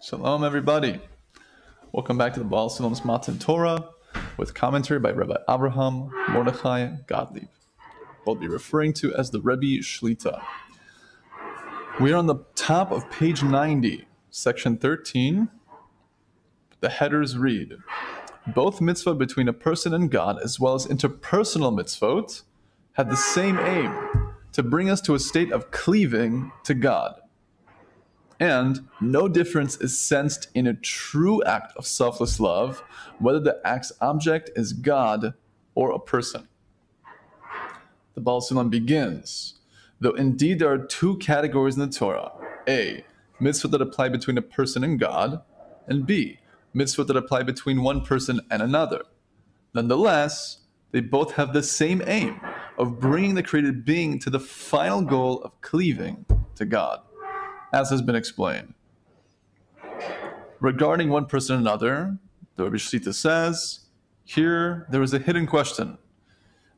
Shalom, everybody. Welcome back to the Baal HaSulam's Matan Torah with commentary by Rebbe Avraham Morechai Gottlieb. We'll be referring to as the Rebbe Shlita. We are on the top of page 90, section 13. The headers read, both mitzvot between a person and God, as well as interpersonal mitzvot, have the same aim, to bring us to a state of cleaving to God. And no difference is sensed in a true act of selfless love, whether the act's object is God or a person. The Baal HaSulam begins, though indeed there are two categories in the Torah. A, mitzvot that apply between a person and God, and B, mitzvot that apply between one person and another. Nonetheless, they both have the same aim of bringing the created being to the final goal of cleaving to God, as has been explained. Regarding one person and another, the Rebbe Shlita says, here there is a hidden question.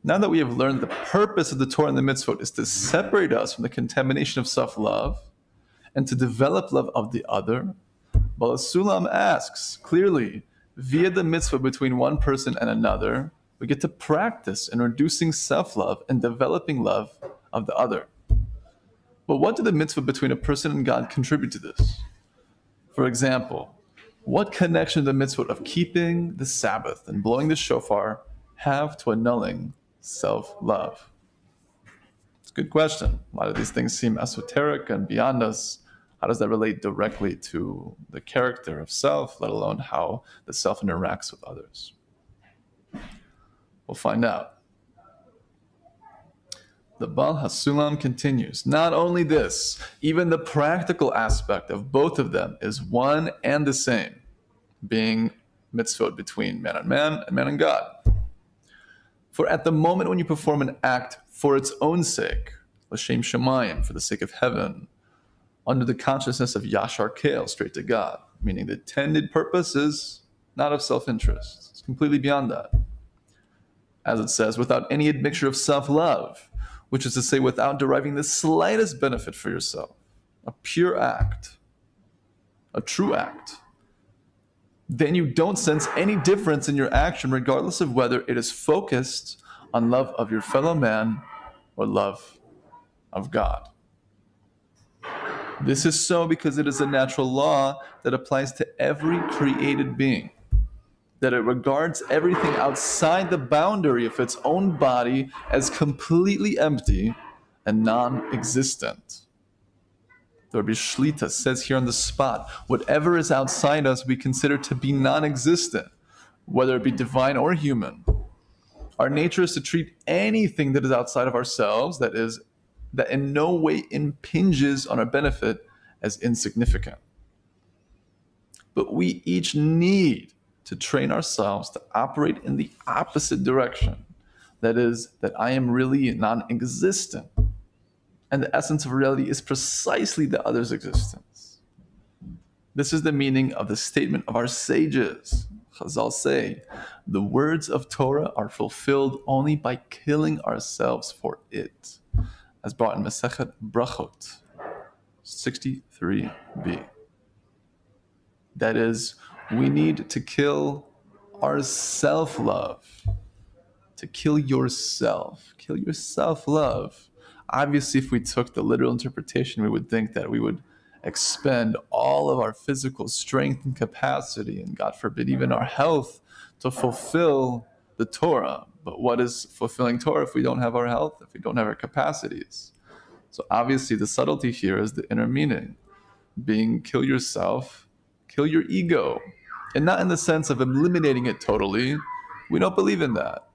Now that we have learned the purpose of the Torah and the mitzvot is to separate us from the contamination of self-love and to develop love of the other, Baal HaSulam asks clearly, via the mitzvah between one person and another, we get to practice in reducing self-love and developing love of the other. But what do the mitzvah between a person and God contribute to this? For example, what connection do the mitzvah of keeping the Sabbath and blowing the shofar have to annulling self-love? It's a good question. A lot of these things seem esoteric and beyond us. How does that relate directly to the character of self, let alone how the self interacts with others? We'll find out. The Baal HaSulam continues, not only this, even the practical aspect of both of them is one and the same, being mitzvot between man and man and God. For at the moment when you perform an act for its own sake, l'shem shamayim, for the sake of heaven, under the consciousness of yashar kel, straight to God, meaning the intended purpose is not of self-interest. It's completely beyond that. As it says, without any admixture of self-love, which is to say without deriving the slightest benefit for yourself, a pure act, a true act, then you don't sense any difference in your action regardless of whether it is focused on love of your fellow man or love of God. This is so because it is a natural law that applies to every created being, that it regards everything outside the boundary of its own body as completely empty and non-existent. The Rebbe Shlita says here on the spot, whatever is outside us we consider to be non-existent, whether it be divine or human. Our nature is to treat anything that is outside of ourselves, that in no way impinges on our benefit, as insignificant. But we each need to train ourselves to operate in the opposite direction. That is, that I am really non-existent. And the essence of reality is precisely the other's existence. This is the meaning of the statement of our sages. Chazal say, the words of Torah are fulfilled only by killing ourselves for it, as brought in Masechet Brachot 63b. That is, we need to kill our self-love, to kill yourself, kill your self-love. Obviously, if we took the literal interpretation, we would think that we would expend all of our physical strength and capacity, and God forbid, even our health, to fulfill the Torah. But what is fulfilling Torah if we don't have our health, if we don't have our capacities? So obviously, the subtlety here is the inner meaning, being kill yourself, kill your ego. And not in the sense of eliminating it totally. We don't believe in that.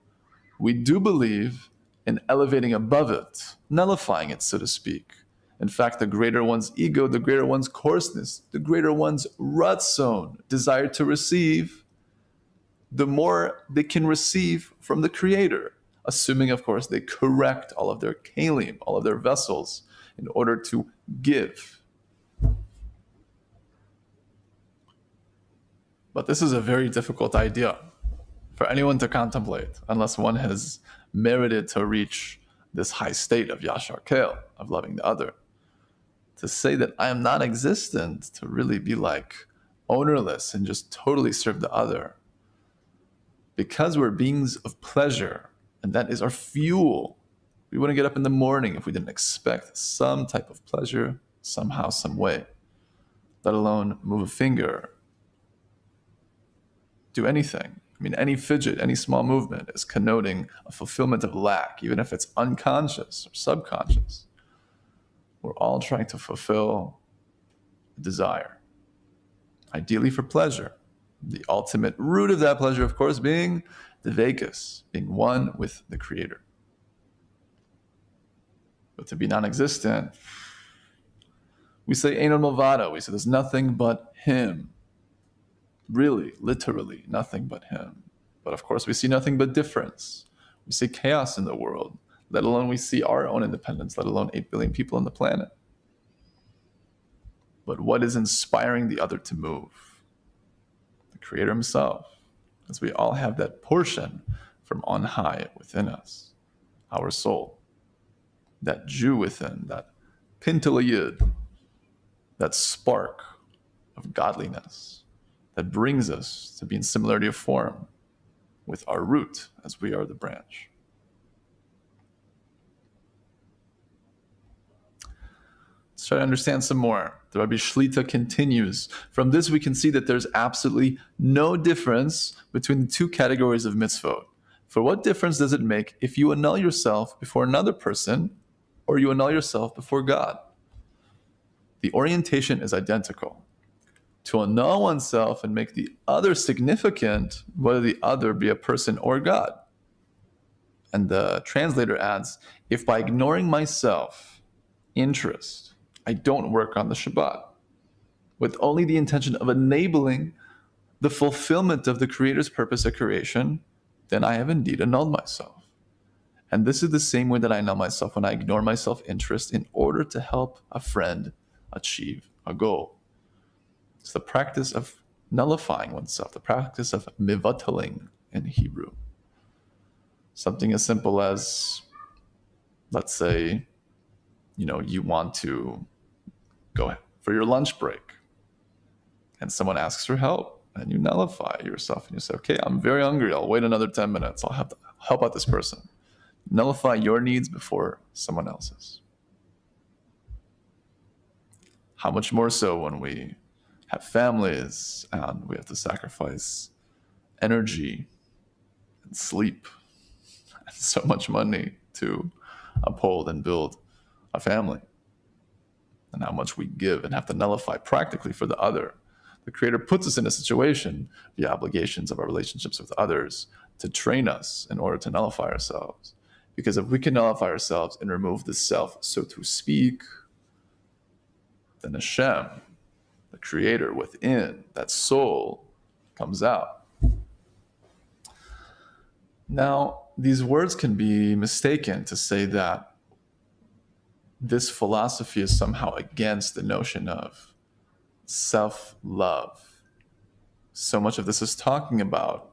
We do believe in elevating above it, nullifying it, so to speak. In fact, the greater one's ego, the greater one's coarseness, the greater one's ratzon, desire to receive, the more they can receive from the Creator, assuming, of course, they correct all of their kalim, all of their vessels, in order to give. But this is a very difficult idea for anyone to contemplate unless one has merited to reach this high state of yashar kel, of loving the other. To say that I am non-existent, to really be like ownerless and just totally serve the other. Because we're beings of pleasure, and that is our fuel. We wouldn't get up in the morning if we didn't expect some type of pleasure, somehow, some way, let alone move a finger, do anything. I mean, any fidget, any small movement is connoting a fulfillment of lack, even if it's unconscious or subconscious. We're all trying to fulfill a desire, ideally for pleasure. The ultimate root of that pleasure, of course, being the Vekas, being one with the Creator. But to be non-existent, we say Ein Milvado. We say there's nothing but Him. Really, literally, nothing but Him. But of course, we see nothing but difference. We see chaos in the world, let alone we see our own independence, let alone 8 billion people on the planet. But what is inspiring the other to move? The Creator Himself. Because we all have that portion from on high within us, our soul. That Jew within, that Pintel Yid, that spark of godliness that brings us to be in similarity of form with our root as we are the branch. Let's try to understand some more. The Rabbi Shlita continues. From this we can see that there's absolutely no difference between the two categories of mitzvot. For what difference does it make if you annul yourself before another person or you annul yourself before God? The orientation is identical. To annul oneself and make the other significant, whether the other be a person or God. And the translator adds, if by ignoring myself, interest, I don't work on the Shabbat, with only the intention of enabling the fulfillment of the Creator's purpose of creation, then I have indeed annulled myself. And this is the same way that I annul myself when I ignore my self-interest in order to help a friend achieve a goal. It's the practice of nullifying oneself, the practice of mivataling in Hebrew. Something as simple as, let's say, you want to go for your lunch break and someone asks for help and you nullify yourself and you say, okay, I'm very hungry. I'll wait another 10 minutes. I'll have to help out this person. Nullify your needs before someone else's. How much more so when we have families and we have to sacrifice energy and sleep and so much money to uphold and build a family, and how much we give and have to nullify practically for the other. The Creator puts us in a situation, the obligations of our relationships with others, to train us in order to nullify ourselves. Because if we can nullify ourselves and remove the self, so to speak, then Hashem, the Creator within, that soul, comes out. Now, these words can be mistaken to say that this philosophy is somehow against the notion of self-love. So much of this is talking about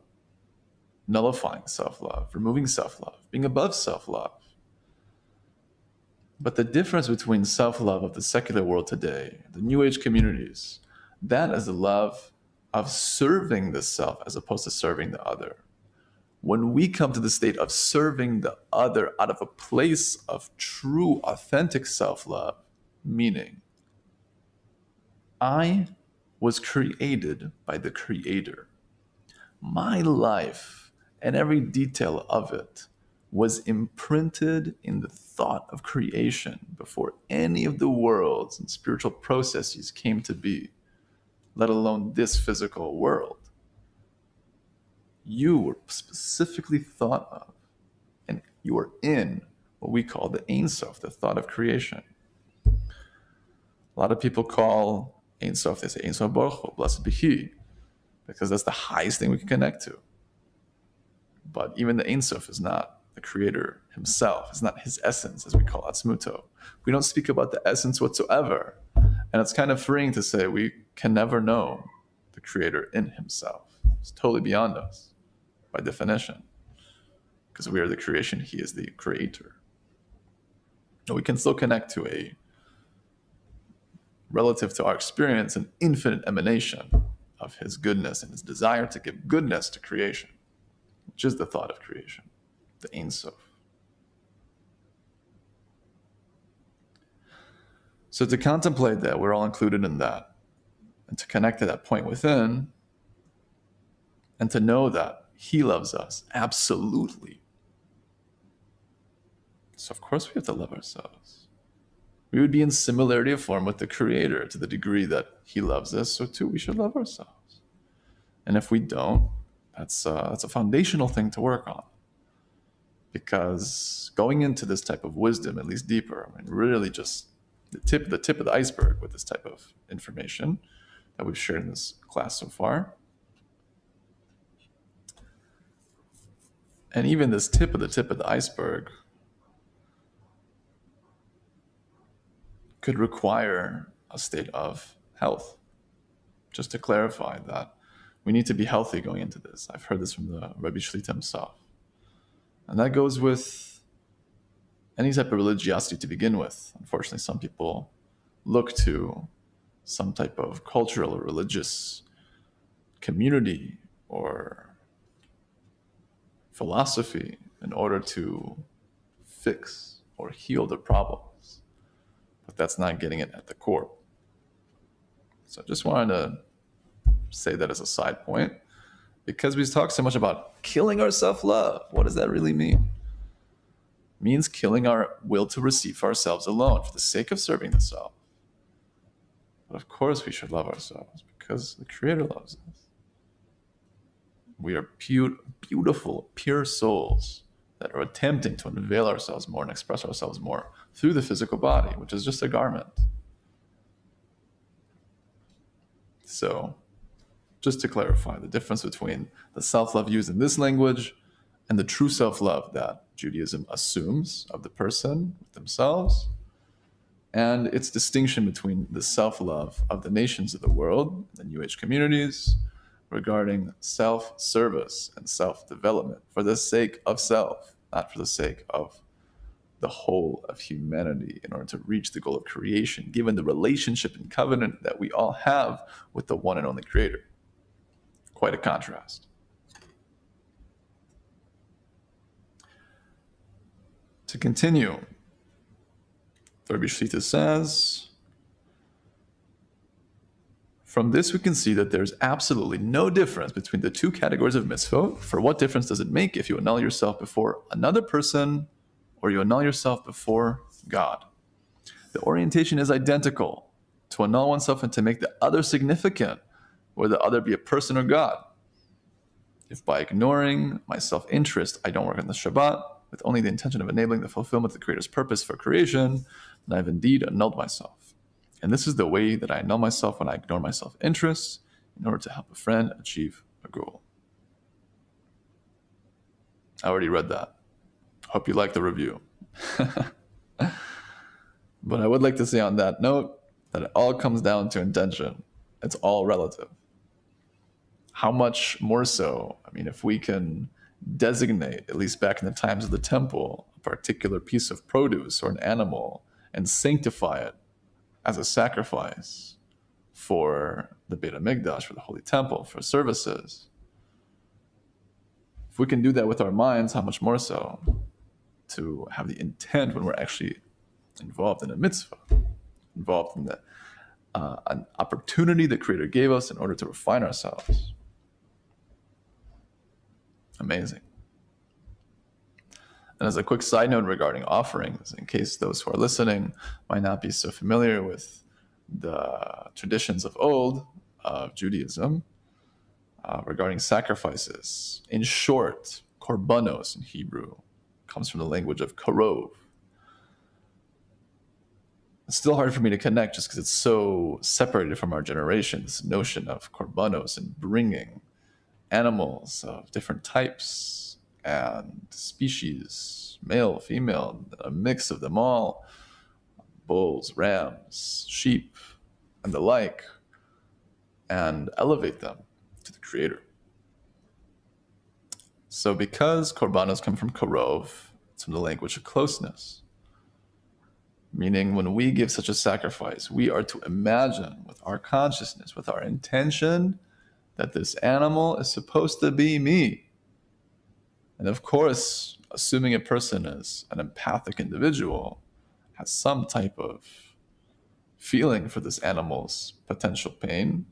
nullifying self-love, removing self-love, being above self-love. But the difference between self-love of the secular world today, the New Age communities, that is the love of serving the self as opposed to serving the other. When we come to the state of serving the other out of a place of true, authentic self-love, meaning, I was created by the Creator. My life and every detail of it was imprinted in the thought of creation before any of the worlds and spiritual processes came to be, let alone this physical world. You were specifically thought of, and you are in what we call the Ein Sof, the thought of creation. A lot of people call Ein Sof, they say Ein Sof Baruch Hu, blessed be He, because that's the highest thing we can connect to. But even the Ein Sof is not the Creator Himself. It's not His essence, as we call Atzmuto. We don't speak about the essence whatsoever. And it's kind of freeing to say we can never know the Creator in Himself. It's totally beyond us, by definition. Because we are the creation, He is the Creator. And we can still connect to relative to our experience, an infinite emanation. of his goodness and his desire to give goodness to creation, which is the thought of creation, the Ein Sof. So to contemplate that we're all included in that, and to connect to that point within, and to know that he loves us absolutely. So of course we have to love ourselves. We would be in similarity of form with the Creator to the degree that he loves us, so too we should love ourselves. And if we don't, that's a foundational thing to work on. Because going into this type of wisdom, at least deeper, I mean, really just the tip of the iceberg with this type of information that we've shared in this class so far. And even this tip of the iceberg could require a state of health. Just to clarify that we need to be healthy going into this. I've heard this from the Rebbe Shlita himself. And that goes with any type of religiosity to begin with. Unfortunately, some people look to some type of cultural or religious community or philosophy in order to fix or heal their problems. But that's not getting it at the core. So I just wanted to say that as a side point, because we talk so much about killing our self-love. What does that really mean? It means killing our will to receive for ourselves alone for the sake of serving the self. But of course we should love ourselves because the Creator loves us. We are beautiful, pure souls that are attempting to unveil ourselves more and express ourselves more through the physical body, which is just a garment. So, just to clarify the difference between the self-love used in this language and the true self-love that Judaism assumes of the person with themselves, and its distinction between the self-love of the nations of the world, the New Age communities, regarding self-service and self-development for the sake of self, not for the sake of the whole of humanity in order to reach the goal of creation, given the relationship and covenant that we all have with the one and only Creator. Quite a contrast. To continue, Rebbe Shlita says, from this we can see that there's absolutely no difference between the two categories of mitzvot. For what difference does it make if you annul yourself before another person or you annul yourself before God? The orientation is identical. To annul oneself and to make the other significant, whether the other be a person or God. If by ignoring my self-interest I don't work on the Shabbat, with only the intention of enabling the fulfillment of the Creator's purpose for creation, then I've indeed annulled myself. And this is the way that I annul myself when I ignore my self-interest in order to help a friend achieve a goal. I already read that. Hope you like the review. But I would like to say on that note that it all comes down to intention. It's all relative. How much more so, I mean, if we can designate, at least back in the times of the temple, a particular piece of produce or an animal and sanctify it as a sacrifice for the Beit HaMikdash, for the Holy Temple, for services. If we can do that with our minds, how much more so to have the intent when we're actually involved in a mitzvah, involved in an opportunity the Creator gave us in order to refine ourselves. Amazing. And as a quick side note regarding offerings, in case those who are listening might not be so familiar with the traditions of old, of Judaism, regarding sacrifices. In short, korbanos in Hebrew comes from the language of karov. It's still hard for me to connect just because it's so separated from our generation, this notion of korbanos and bringing animals of different types and species, male, female, a mix of them all, bulls, rams, sheep, and the like, and elevate them to the Creator. So because korbanos come from karov, it's from the language of closeness, meaning when we give such a sacrifice, we are to imagine with our consciousness, with our intention, that this animal is supposed to be me. And of course, assuming a person is an empathic individual, has some type of feeling for this animal's potential pain.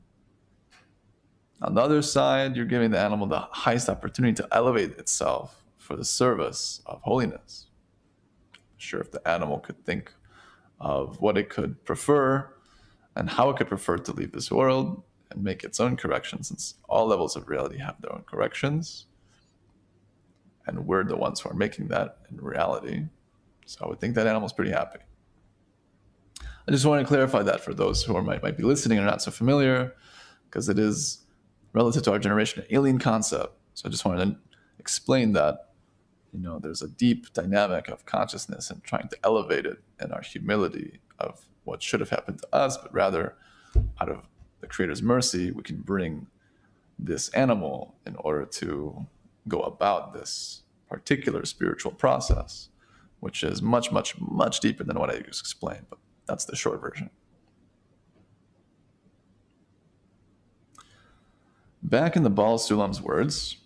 On the other side, you're giving the animal the highest opportunity to elevate itself for the service of holiness. Sure, if the animal could think of what it could prefer and how it could prefer to leave this world and make its own corrections, since all levels of reality have their own corrections, and we're the ones who are making that in reality. So I would think that animal's pretty happy. I just want to clarify that for those who might be listening and are not so familiar, because it is, relative to our generation, an alien concept. So I just wanted to explain that, there's a deep dynamic of consciousness and trying to elevate it in our humility of what should have happened to us, but rather out of the Creator's mercy, we can bring this animal in order to go about this particular spiritual process, which is much, much, much deeper than what I just explained, but that's the short version. Back in the Baal HaSulam's words,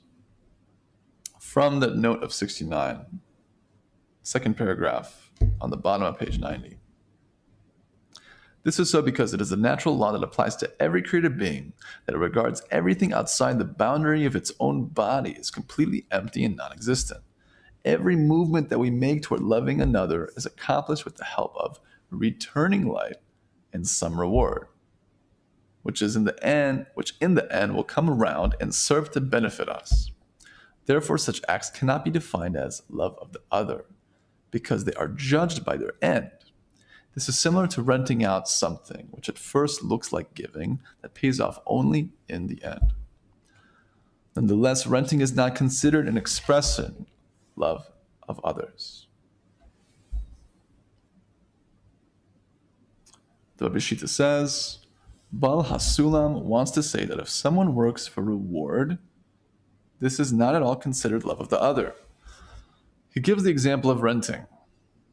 from the note of 69, second paragraph on the bottom of page 90. This is so because it is a natural law that applies to every created being, that it regards everything outside the boundary of its own body as completely empty and non-existent. Every movement that we make toward loving another is accomplished with the help of returning light and some reward, which in the end will come around and serve to benefit us. Therefore, such acts cannot be defined as love of the other, because they are judged by their end. This is similar to renting out something, which at first looks like giving, that pays off only in the end. Nonetheless, renting is not considered an expressing love of others. The Rebbe Shita says, Baal HaSulam wants to say that if someone works for reward, this is not at all considered love of the other. He gives the example of renting.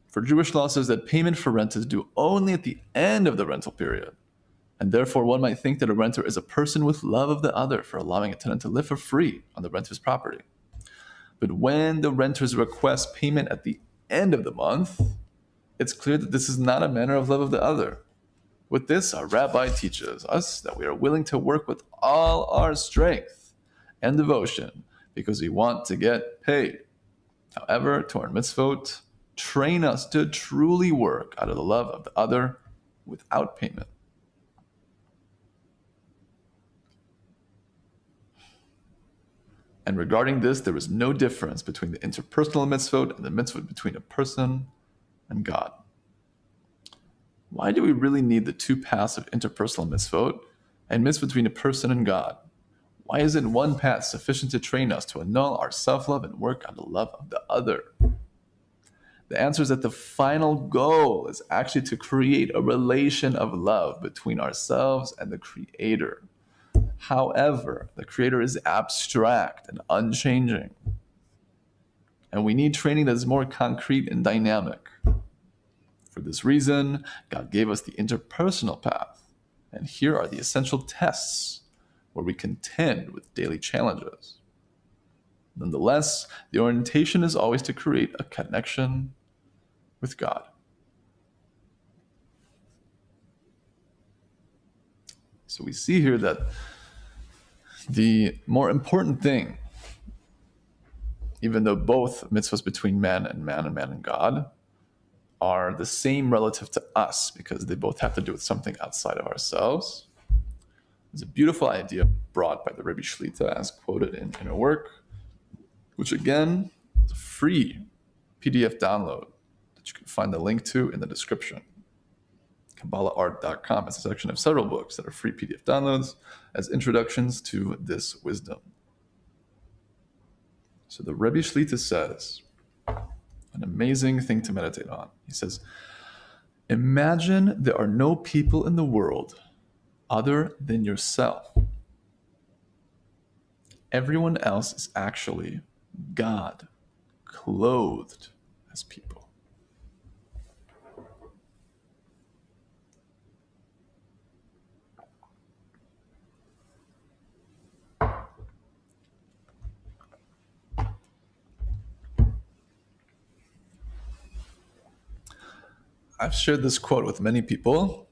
For Jewish law says that payment for rent is due only at the end of the rental period, and therefore one might think that a renter is a person with love of the other for allowing a tenant to live for free on the renter's property. But when the renters request payment at the end of the month, it's clear that this is not a manner of love of the other. With this, our rabbi teaches us that we are willing to work with all our strength and devotion because we want to get paid. However, to our mitzvot, train us to truly work out of the love of the other without payment. And regarding this, there is no difference between the interpersonal mitzvot and the mitzvot between a person and God. Why do we really need the two paths of interpersonal mitzvot and mitzvot between a person and God? Why isn't one path sufficient to train us to annul our self-love and work on the love of the other? The answer is that the final goal is actually to create a relation of love between ourselves and the Creator. However, the Creator is abstract and unchanging, and we need training that is more concrete and dynamic. For this reason, God gave us the interpersonal path, and here are the essential tests where we contend with daily challenges. Nonetheless, the orientation is always to create a connection with God. So we see here that the more important thing, even though both mitzvahs between man and man and God are the same relative to us because they both have to do with something outside of ourselves, there's a beautiful idea brought by the Rebbe Shlita as quoted in a work, which again is a free PDF download that you can find the link to in the description. KabbalahArt.com has a section of several books that are free PDF downloads as introductions to this wisdom. So the Rebbe Shlita says, an amazing thing to meditate on. He says, imagine there are no people in the world other than yourself. Everyone else is actually God, clothed as people. I've shared this quote with many people,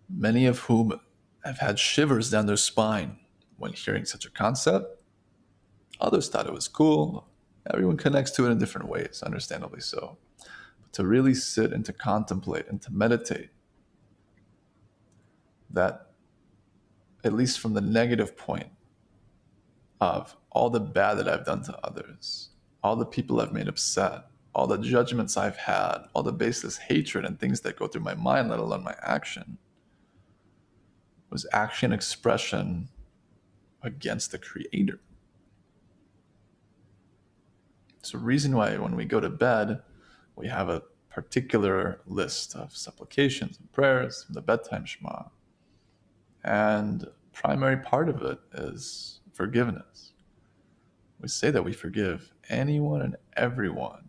many of whom have had shivers down their spine when hearing such a concept. Others thought it was cool. Everyone connects to it in different ways, understandably so. But to really sit and to contemplate and to meditate, that at least from the negative point of all the bad that I've done to others, all the people I've made upset, all the judgments I've had, all the baseless hatred and things that go through my mind, let alone my action, was actually an expression against the Creator. It's a reason why when we go to bed, we have a particular list of supplications and prayers from the bedtime Shema. And primary part of it is forgiveness. We say that we forgive anyone and everyone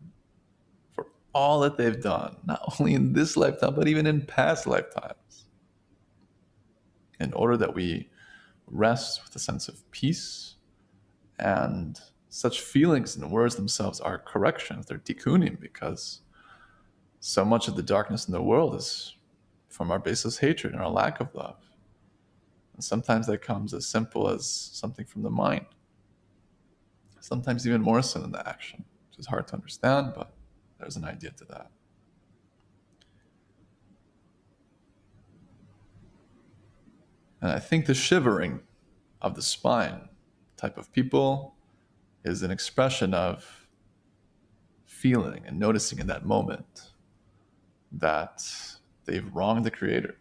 for all that they've done, not only in this lifetime, but even in past lifetimes, in order that we rest with a sense of peace. And such feelings and words themselves are corrections, they're tikkunim, because so much of the darkness in the world is from our baseless hatred and our lack of love. And sometimes that comes as simple as something from the mind. Sometimes even more so than the action, which is hard to understand, but there's an idea to that. And I think the shivering of the spine type of people is an expression of feeling and noticing in that moment that they've wronged the Creator.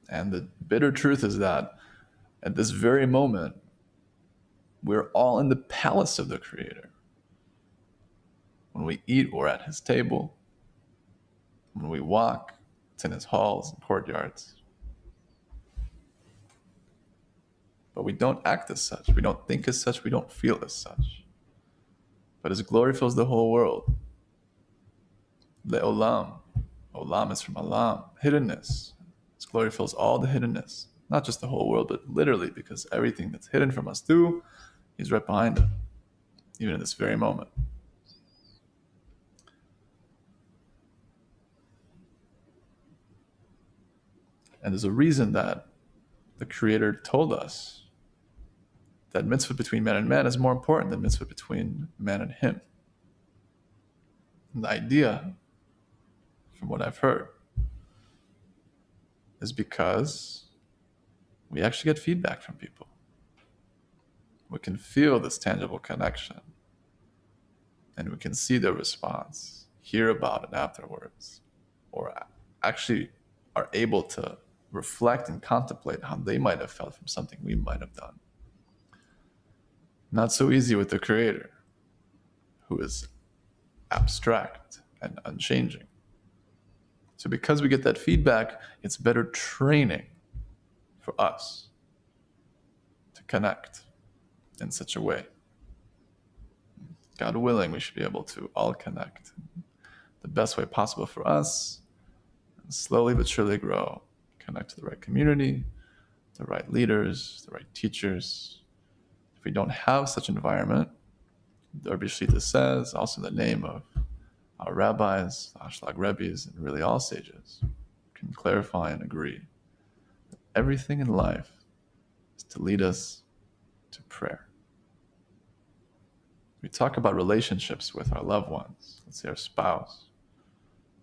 And the bitter truth is that at this very moment, we're all in the palace of the Creator. When we eat, we're at His table. When we walk, it's in His halls and courtyards. But we don't act as such. We don't think as such. We don't feel as such. But His glory fills the whole world. Le'olam. Olam is from Olam. Hiddenness. His glory fills all the hiddenness. Not just the whole world, but literally, because everything that's hidden from us too, He's right behind it, even in this very moment. And there's a reason that the Creator told us that mitzvah between man and man is more important than mitzvah between man and Him. And the idea, from what I've heard, is because we actually get feedback from people. We can feel this tangible connection, and we can see their response, hear about it afterwards, or actually are able to reflect and contemplate how they might have felt from something we might have done. Not so easy with the Creator, who is abstract and unchanging. So because we get that feedback, it's better training for us to connect in such a way. God willing, we should be able to all connect the best way possible for us, and slowly but surely grow, connect to the right community, the right leaders, the right teachers. If we don't have such an environment, the Rebbe says, also in the name of our rabbis, the Ashlag Rebbes, and really all sages, can clarify and agree that everything in life is to lead us to prayer. We talk about relationships with our loved ones, let's say our spouse,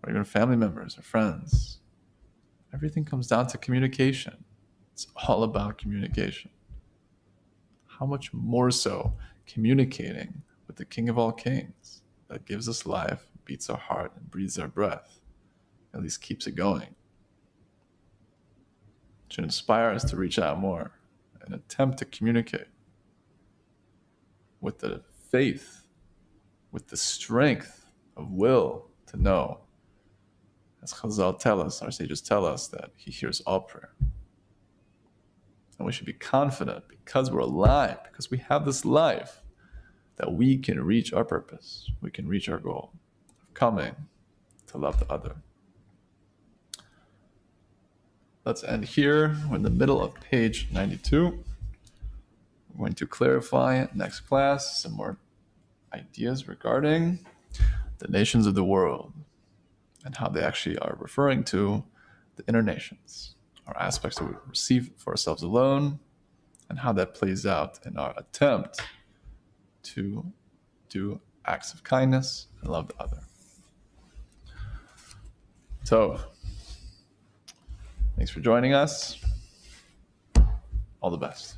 or even family members or friends. Everything comes down to communication. It's all about communication. How much more so communicating with the King of all kings that gives us life, beats our heart, and breathes our breath, at least keeps it going. It should inspire us to reach out more and attempt to communicate with the faith, with the strength of will to know, as Chazal tell us, our sages tell us, that He hears all prayer. And we should be confident, because we're alive, because we have this life, that we can reach our purpose, we can reach our goal of coming to love the other. Let's end here. We're in the middle of page 92. We're going to clarify next class some more ideas regarding the nations of the world and how they actually are referring to the inner nations, our aspects that we receive for ourselves alone, and how that plays out in our attempt to do acts of kindness and love the other. So, thanks for joining us. All the best.